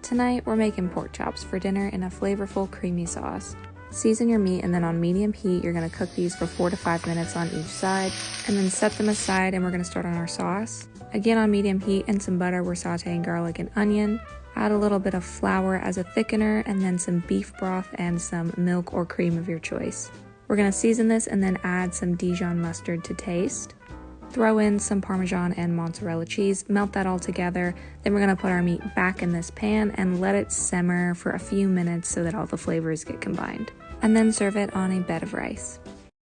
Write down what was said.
Tonight, we're making pork chops for dinner in a flavorful, creamy sauce. Season your meat, and then on medium heat, you're gonna cook these for 4 to 5 minutes on each side, and then set them aside, and we're gonna start on our sauce. Again, on medium heat and some butter, we're sauteing garlic and onion. Add a little bit of flour as a thickener, and then some beef broth and some milk or cream of your choice. We're gonna season this and then add some Dijon mustard to taste. Throw in some Parmesan and mozzarella cheese, melt that all together. Then we're gonna put our meat back in this pan and let it simmer for a few minutes so that all the flavors get combined. And then serve it on a bed of rice.